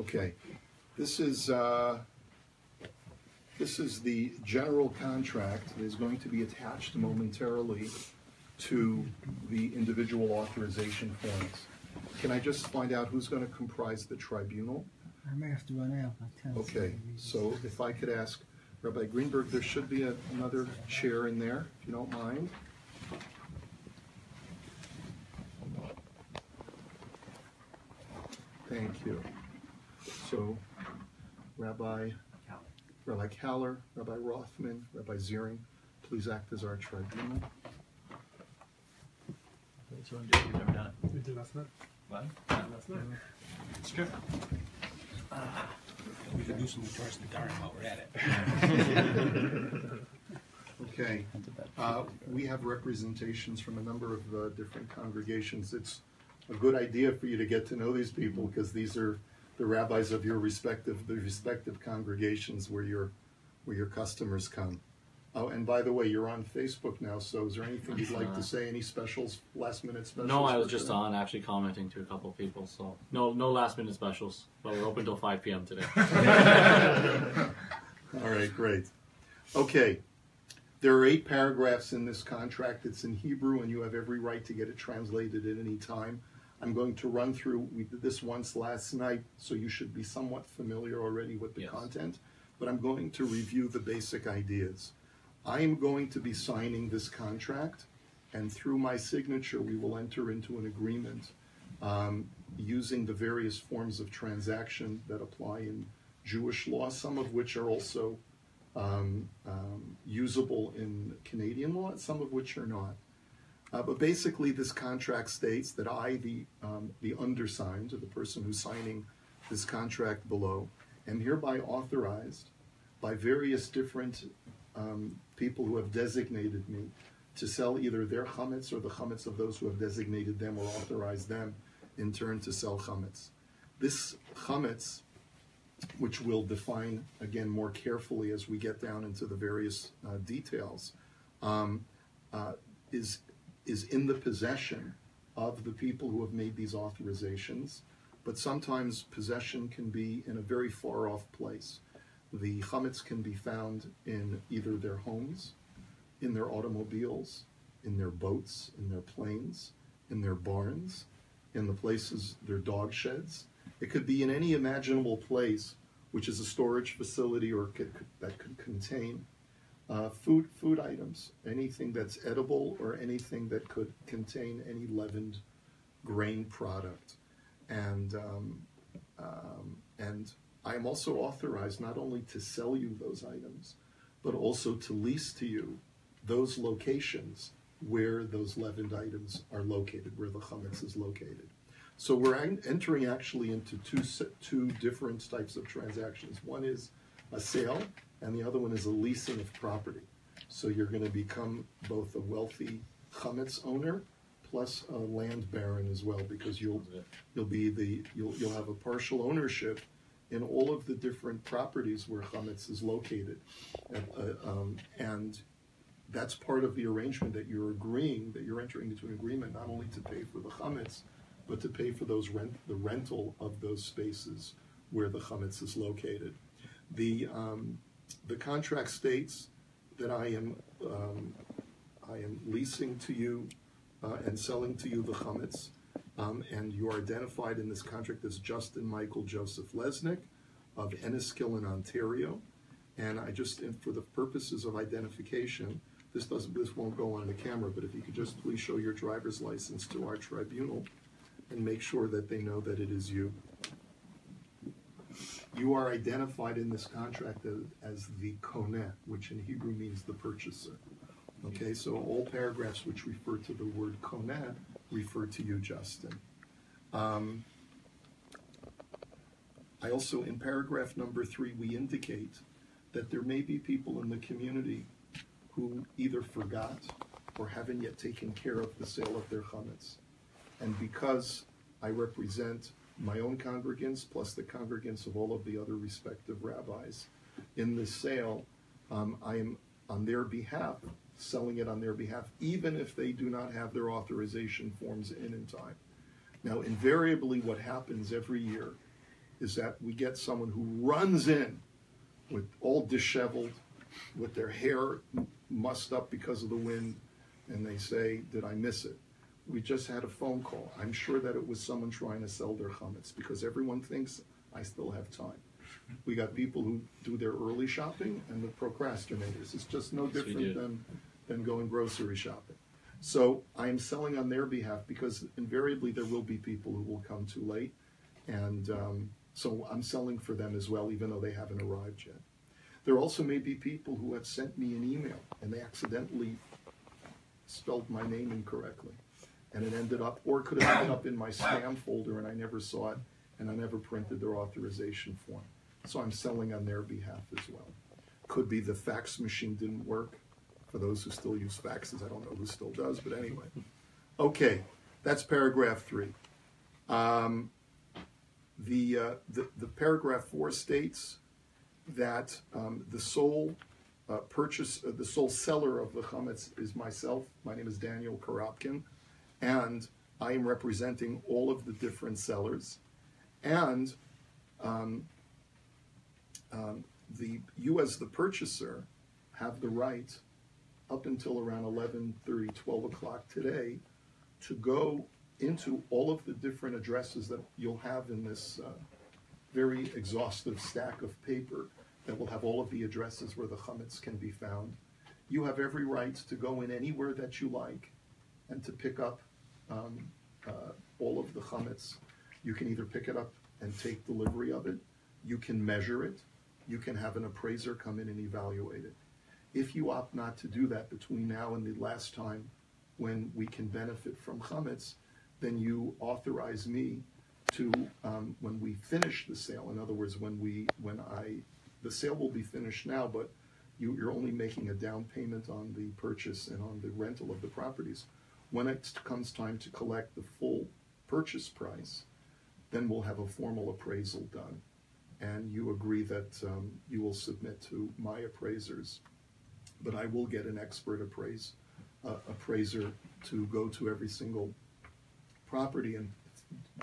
Okay, this is the general contract that is going to be attached momentarily to the individual authorization forms. Can I just find out who's going to comprise the tribunal? I may have to run out. Okay, so if I could ask Rabbi Greenberg, there should be another chair in there, if you don't mind. Thank you. So, Rabbi Kaller, Rabbi Rothman, Rabbi Ziering, please act as our tribunal. So you've never done it. We did last night. What? Last night. It's true. We could do some towards the garden while we're at it. Okay. We have representations from a number of different congregations. It's a good idea for you to get to know these people because these are the rabbis of your respective congregations where your customers come. Oh, and by the way, you're on Facebook now, so is there anything you'd like to say? Any specials, last-minute specials? No, I was just on actually commenting to a couple of people, so no last-minute specials, but we're open till 5 p.m. today. All right, great. Okay, there are 8 paragraphs in this contract. It's in Hebrew, and you have every right to get it translated at any time. I'm going to run through, we did this once last night, so you should be somewhat familiar already with the content, but I'm going to review the basic ideas. I am going to be signing this contract, and through my signature, we will enter into an agreement using the various forms of transaction that apply in Jewish law, some of which are also usable in Canadian law, some of which are not. But basically, this contract states that I, the undersigned, or the person who's signing this contract below, am hereby authorized by various different people who have designated me to sell either their chametz or the chametz of those who have designated them or authorized them in turn to sell chametz. This chametz, which we'll define again more carefully as we get down into the various details, is in the possession of the people who have made these authorizations, but sometimes possession can be in a very far off place. The chametz can be found in either their homes, in their automobiles, in their boats, in their planes, in their barns, in the places, their dog sheds. It could be in any imaginable place, which is a storage facility or that could contain food items, anything that's edible or anything that could contain any leavened grain product. And I am also authorized not only to sell you those items, but also to lease to you those locations where those leavened items are located, where the chametz is located. So we're entering actually into two different types of transactions. One is a sale, and the other one is a leasing of property. So you're going to become both a wealthy chametz owner plus a land baron as well, because you'll have a partial ownership in all of the different properties where chametz is located, and that's part of the arrangement that you're entering into an agreement not only to pay for the chametz, but to pay for the rental of those spaces where the chametz is located. The contract states that I am leasing to you and selling to you the chametz, and you are identified in this contract as Justin Michael Joseph Lesnick of Enniskillen, Ontario. And for the purposes of identification, this won't go on the camera, but if you could just please show your driver's license to our tribunal and make sure that they know that it is you. You are identified in this contract as the koneh, which in Hebrew means the purchaser. Okay, so all paragraphs which refer to the word koneh refer to you, Justin. I also, in paragraph number 3, we indicate that there may be people in the community who either forgot or haven't yet taken care of the sale of their chametz. And because I represent my own congregants plus the congregants of all of the other respective rabbis in this sale, I am on their behalf, selling it on their behalf, even if they do not have their authorization forms in time. Now, invariably what happens every year is that we get someone who runs in with all disheveled, with their hair mussed up because of the wind, and they say, did I miss it? We just had a phone call. I'm sure that it was someone trying to sell their chametz because everyone thinks I still have time. We got people who do their early shopping and the procrastinators. It's just no different than going grocery shopping. So I am selling on their behalf because invariably there will be people who will come too late. And so I'm selling for them as well, even though they haven't arrived yet. There also may be people who have sent me an email and they accidentally spelled my name incorrectly. And it ended up, or it could have ended up in my spam folder and I never saw it and I never printed their authorization form. So I'm selling on their behalf as well. Could be the fax machine didn't work. For those who still use faxes, I don't know who still does, but anyway. Okay, that's paragraph 3. The paragraph 4 states that the sole the sole seller of the chametz is myself. My name is Daniel Karapkin, and I am representing all of the different sellers. And you as the purchaser have the right up until around 11:30, 12 o'clock today to go into all of the different addresses that you'll have in this very exhaustive stack of paper that will have all of the addresses where the chametz can be found. You have every right to go in anywhere that you like and to pick up all of the chametz. You can either pick it up and take delivery of it, you can measure it, you can have an appraiser come in and evaluate it. If you opt not to do that between now and the last time when we can benefit from chametz, then you authorize me to, when we finish the sale, in other words, the sale will be finished now, but you're only making a down payment on the purchase and on the rental of the properties. When it comes time to collect the full purchase price, then we'll have a formal appraisal done. And you agree that you will submit to my appraisers, but I will get an expert appraiser to go to every single property and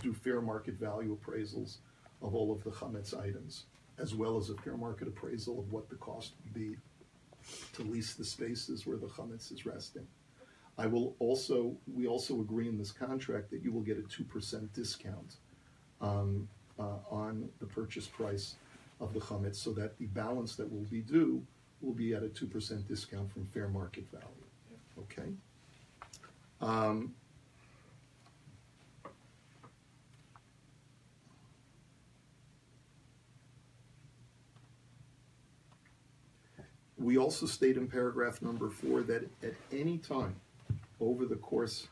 do fair market value appraisals of all of the chametz items, as well as a fair market appraisal of what the cost would be to lease the spaces where the chametz is resting. We also agree in this contract that you will get a 2% discount on the purchase price of the chametz, so that the balance that will be due will be at a 2% discount from fair market value. Okay? We also state in paragraph number 4 that at any time over the course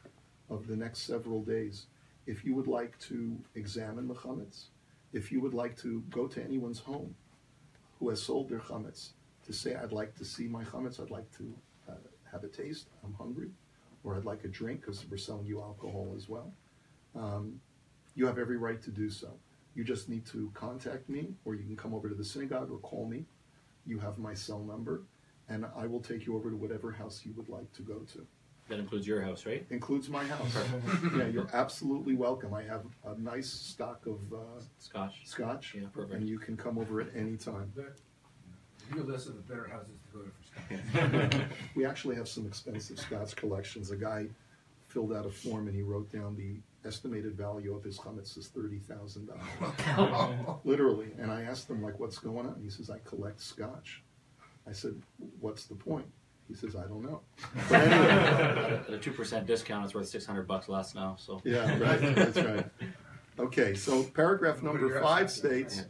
of the next several days, if you would like to examine the chametz, if you would like to go to anyone's home who has sold their chametz to say, I'd like to see my chametz, I'd like to have a taste, I'm hungry, or I'd like a drink because we're selling you alcohol as well, you have every right to do so. You just need to contact me, or you can come over to the synagogue or call me. You have my cell number, and I will take you over to whatever house you would like to go to. That includes your house, right? Includes my house. Yeah, you're absolutely welcome. I have a nice stock of scotch, yeah, perfect. And you can come over at any time. Your list of the better houses to go to for scotch. We actually have some expensive scotch collections. A guy filled out a form and he wrote down the estimated value of his chametz is $30,000. Literally. And I asked him, like, what's going on? He says, I collect scotch. I said, what's the point? He says, I don't know. But anyway. At a 2% discount, it's worth $600 less now. So Yeah, right. That's right. Okay, so paragraph number 5 states,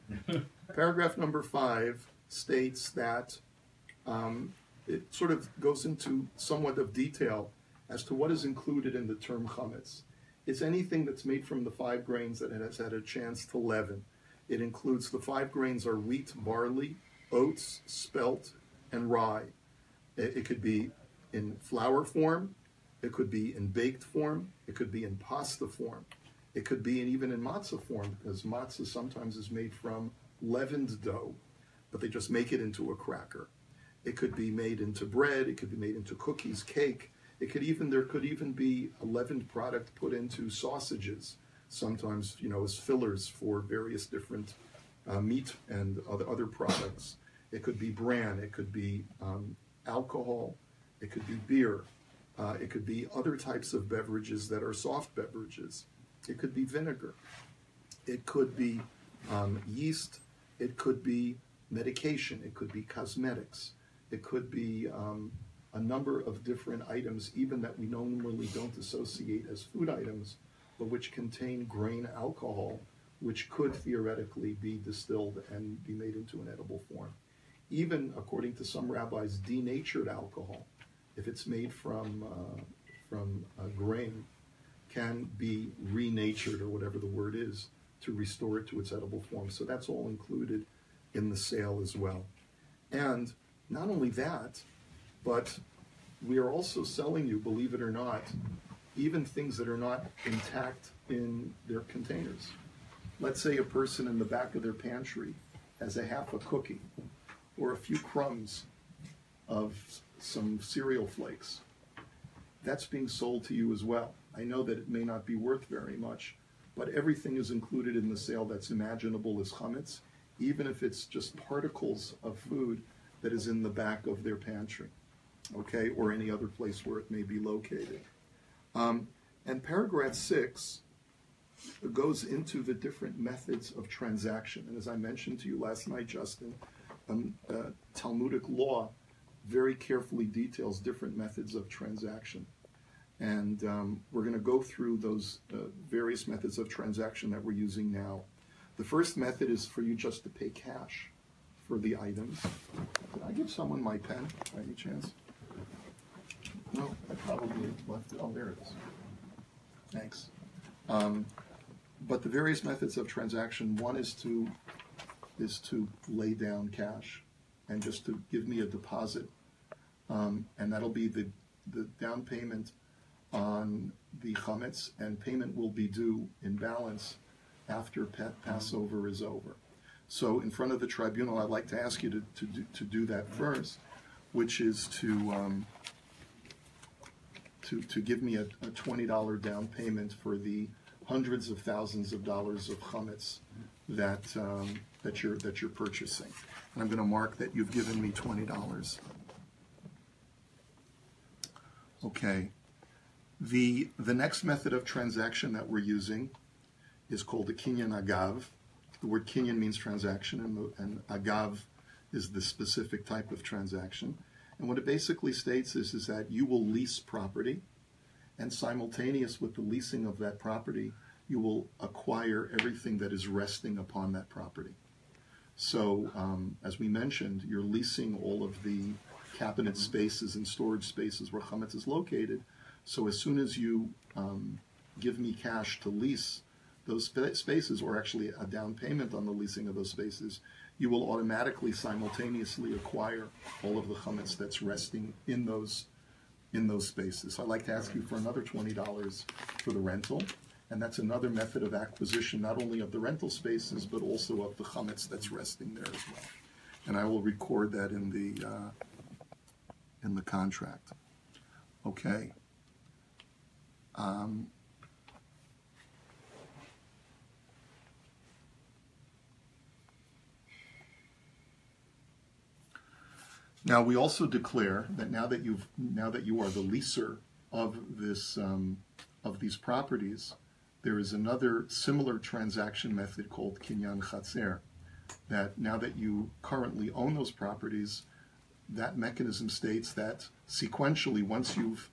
that it sort of goes into somewhat of detail as to what is included in the term chametz. It's anything that's made from the 5 grains that it has had a chance to leaven. It includes, the 5 grains are wheat, barley, oats, spelt, and rye. It could be in flour form, it could be in baked form, it could be in pasta form, it could be even in matzah form, because matzah sometimes is made from leavened dough, but they just make it into a cracker. It could be made into bread, it could be made into cookies, cake. There could even be a leavened product put into sausages. sometimes, as fillers for various different meat and other products. It could be bran, it could be alcohol, it could be beer, it could be other types of beverages that are soft beverages. It could be vinegar, it could be yeast, it could be medication, it could be cosmetics, it could be a number of different items, even that we normally don't associate as food items, but which contain grain alcohol, which could theoretically be distilled and be made into an edible form. Even, according to some rabbis, denatured alcohol, if it's made from grain, can be renatured, or whatever the word is, to restore it to its edible form. So that's all included in the sale as well. And not only that, but we are also selling you, believe it or not, even things that are not intact in their containers. Let's say a person in the back of their pantry has a half a cookie or a few crumbs of some cereal flakes. That's being sold to you as well. I know that it may not be worth very much, but everything is included in the sale that's imaginable as chametz, even if it's just particles of food that is in the back of their pantry, okay, or any other place where it may be located. And paragraph 6 goes into the different methods of transaction. And as I mentioned to you last night, Justin, Talmudic law very carefully details different methods of transaction. And we're going to go through those various methods of transaction that we're using now. The first method is for you just to pay cash for the items. Did I give someone my pen by any chance? No, I probably left it. Oh, there it is. Thanks. But the various methods of transaction, one is to lay down cash and just to give me a deposit. And that'll be the down payment on the chametz, and payment will be due in balance after Passover is over. So in front of the tribunal, I'd like to ask you to do that first, which is to give me a $20 down payment for the hundreds of thousands of dollars of chametz that you're purchasing. And I'm going to mark that you've given me $20. Okay. The next method of transaction that we're using is called the kinyan agav. The word kinyan means transaction, and agav is the specific type of transaction. And what it basically states is that you will lease property, and simultaneous with the leasing of that property, you will acquire everything that is resting upon that property. So, as we mentioned, you're leasing all of the cabinet spaces and storage spaces where chametz is located. So as soon as you give me cash to lease those spaces, or actually a down payment on the leasing of those spaces, you will automatically, simultaneously acquire all of the chametz that's resting in those spaces. So I'd like to ask you for another $20 for the rental, and that's another method of acquisition, not only of the rental spaces, but also of the chametz that's resting there as well. And I will record that in the contract. Okay. Now we also declare that now that you are the leaser of this of these properties, there is another similar transaction method called kinyan chatzer. That now that you currently own those properties, that mechanism states that sequentially, once you've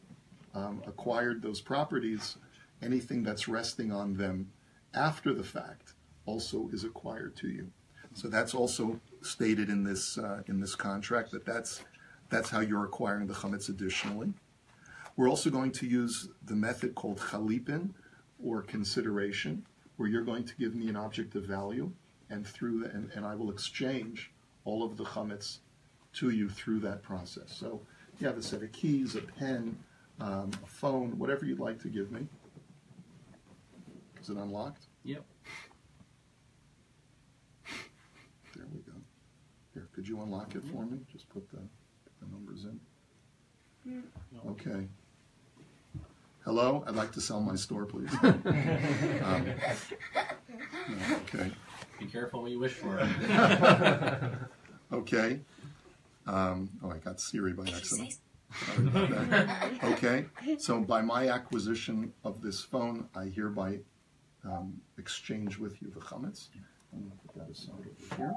acquired those properties, anything that's resting on them after the fact also is acquired to you. So that's also stated in this contract, that's how you're acquiring the chametz additionally. We're also going to use the method called chalipin, or consideration, where you're going to give me an object of value, and and I will exchange all of the chametz to you through that process. So you have a set of keys, a pen, a phone, whatever you'd like to give me. Is it unlocked? Yep. There we go. Here, could you unlock it for me? Just put the numbers in. Okay. Hello, I'd like to sell my store, please. Okay. Be careful what you wish for. Okay. I got Siri by accident. Sorry about that. Okay. So by my acquisition of this phone, I hereby exchange with you the chametz. I'm going to put that aside over here.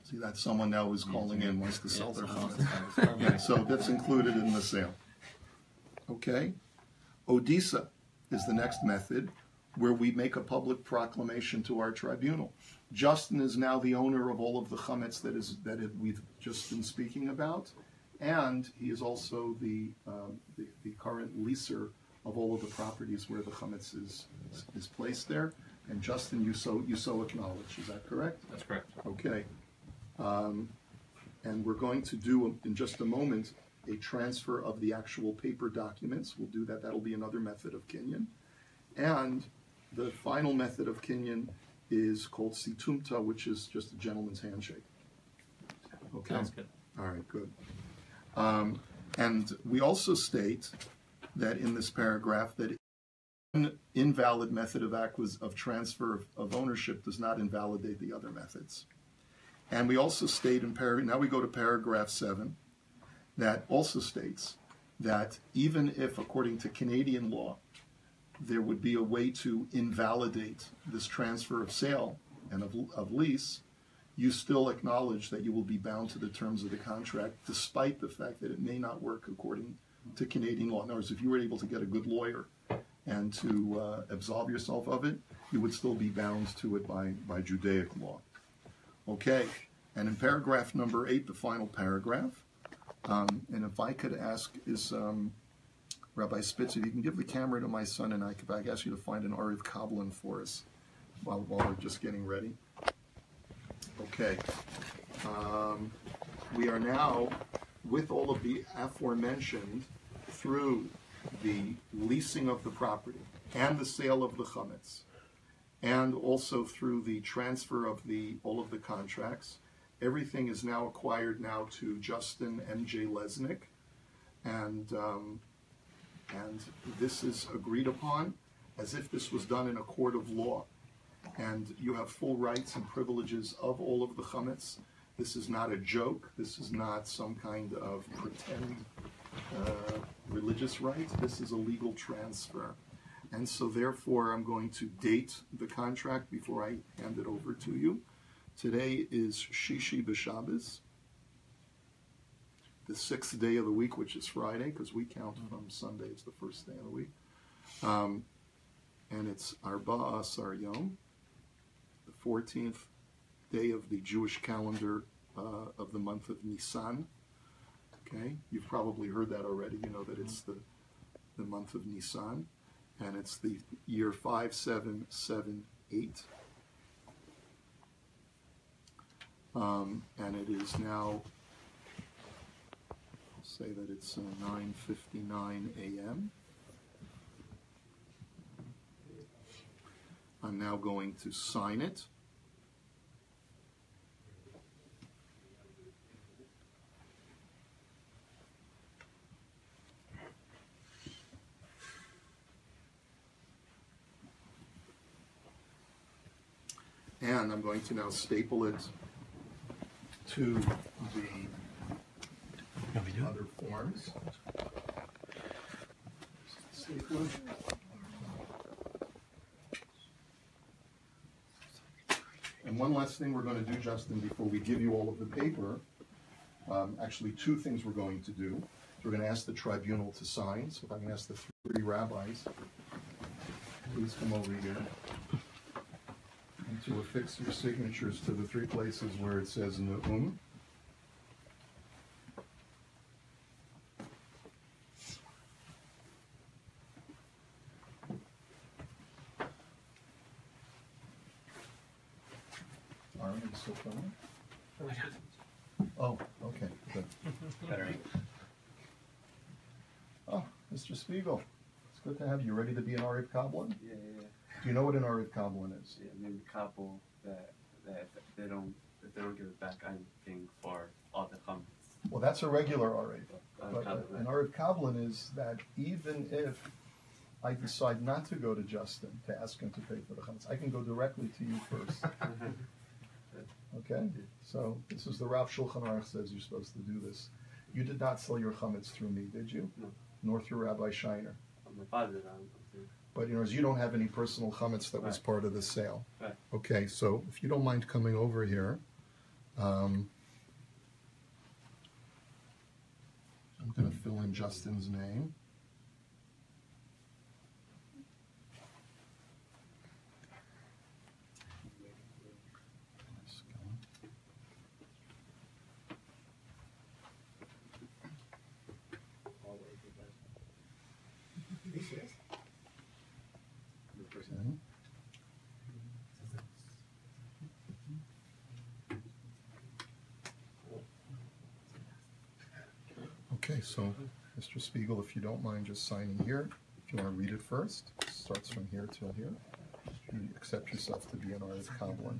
See, that's someone now who's calling in, wants to sell their chametz. Yeah, so that's included in the sale. Okay. Odisa is the next method, where we make a public proclamation to our tribunal. Justin is now the owner of all of the chametz that we've just been speaking about, and he is also the current leaser of all of the properties where the chametz is placed there. And Justin, you so acknowledge. Is that correct? That's correct. Okay. And we're going to do in just a moment a transfer of the actual paper documents. We'll do that. That'll be another method of kinyan. And the final method of kinyan is called situmta, which is just a gentleman's handshake. Okay. Sounds good. All right, good. And we also state that in this paragraph that an invalid method of transfer of ownership does not invalidate the other methods. And we also state in now we go to paragraph 7, that also states that even if, according to Canadian law, there would be a way to invalidate this transfer of sale and of lease, you still acknowledge that you will be bound to the terms of the contract, despite the fact that it may not work according to Canadian law. In other words, if you were able to get a good lawyer and to absolve yourself of it, you would still be bound to it by Judaic law. Okay, and in paragraph number 8, the final paragraph, and if I could ask, Rabbi Spitz, if you can give the camera to my son, and I ask you to find an Ariv Kablan for us while we're just getting ready. Okay. We are now, with all of the aforementioned, through the leasing of the property and the sale of the chametz, and also through the transfer of all of the contracts. Everything is now acquired now to Justin M.J. Lesnick, and this is agreed upon as if this was done in a court of law. And you have full rights and privileges of all of the chametz. This is not a joke. This is not some kind of pretend religious right. This is a legal transfer. And so therefore I'm going to date the contract before I hand it over to you. Today is Shishi B'Shabbos, the 6th day of the week, which is Friday, because we count from Sunday. It's the first day of the week. And it's Arba'a Asar Yom, the 14th day of the Jewish calendar of the month of Nisan. Okay, you've probably heard that already. You know that it's the month of Nisan, and it's the year 5778. And it is now, I'll say that it's 9:59 a.m. I'm now going to sign it. And I'm going to now staple it to the other forms. Stapler. And one last thing we're going to do, Justin, before we give you all of the paper, actually 2 things we're going to do. We're going to ask the tribunal to sign. So if I can ask the 3 rabbis, please come over here. And to affix your signatures to the 3 places where it says Ne'um. Arm is still filming? Oh, okay, good. Better. Oh, Mr. Spiegel, it's good to have you. Ready to be an Ariv Kablan? Yeah. Do you know what an Ariv Kablan is? Yeah, maybe a couple that if they don't give it back, I'm paying for all the chametz. Well, that's a regular Ariv. But an Arif Kabbalah is that even if I decide not to go to Justin to ask him to pay for the chametz, I can go directly to you first. Okay? So this is the Rav Shulchan Aruch says you're supposed to do this. You did not sell your chametz through me, did you? No. Nor through Rabbi Shiner. My father, But you don't have any personal chametz that was part of the sale. Right. Okay, so if you don't mind coming over here, I'm going to fill in Justin's name. Okay, so Mr. Spiegel, if you don't mind just signing here, if you want to read it first, it starts from here till here. You accept yourself to be an Arif Kabbalah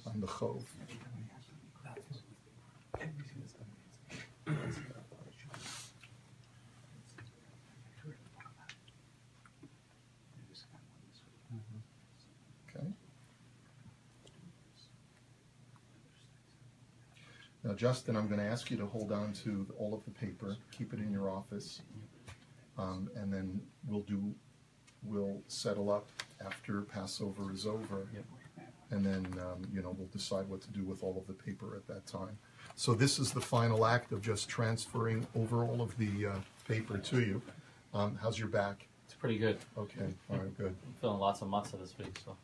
on the Chov. Okay. Now, Justin, I'm going to ask you to hold on to all of the paper, keep it in your office, and then we'll settle up after Passover is over, and then we'll decide what to do with all of the paper at that time. So this is the final act of just transferring over all of the paper to you. How's your back? It's pretty good. Okay, all right, good. I'm feeling lots of matzah this week, so.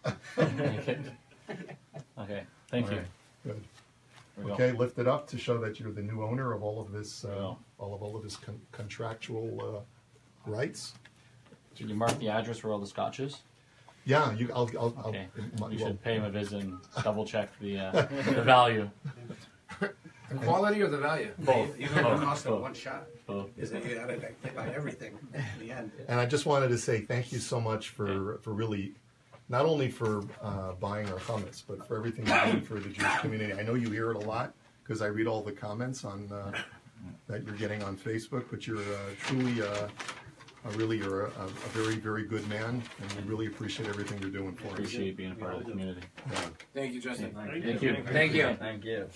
Okay, thank you. All right, good. Here we Okay, go. lift it up to show that you're the new owner of all of this, all of this contractual rights. Did you mark the address where all the scotch is? Yeah, Okay. You should pay him a visit and double check the value. The quality or the value? Both. You know the cost Both. of one shot Both. is that you gotta buy everything in the end. And I just wanted to say thank you so much for really, not only for buying our chametz, but for everything you're doing for the Jewish community. I know you hear it a lot because I read all the comments on that you're getting on Facebook, but you're truly, you're a very, very good man, and we really appreciate everything you're doing for us. Appreciate being a part of the community. Yeah. Thank you, Justin. Thank you. Thank you. Thank you.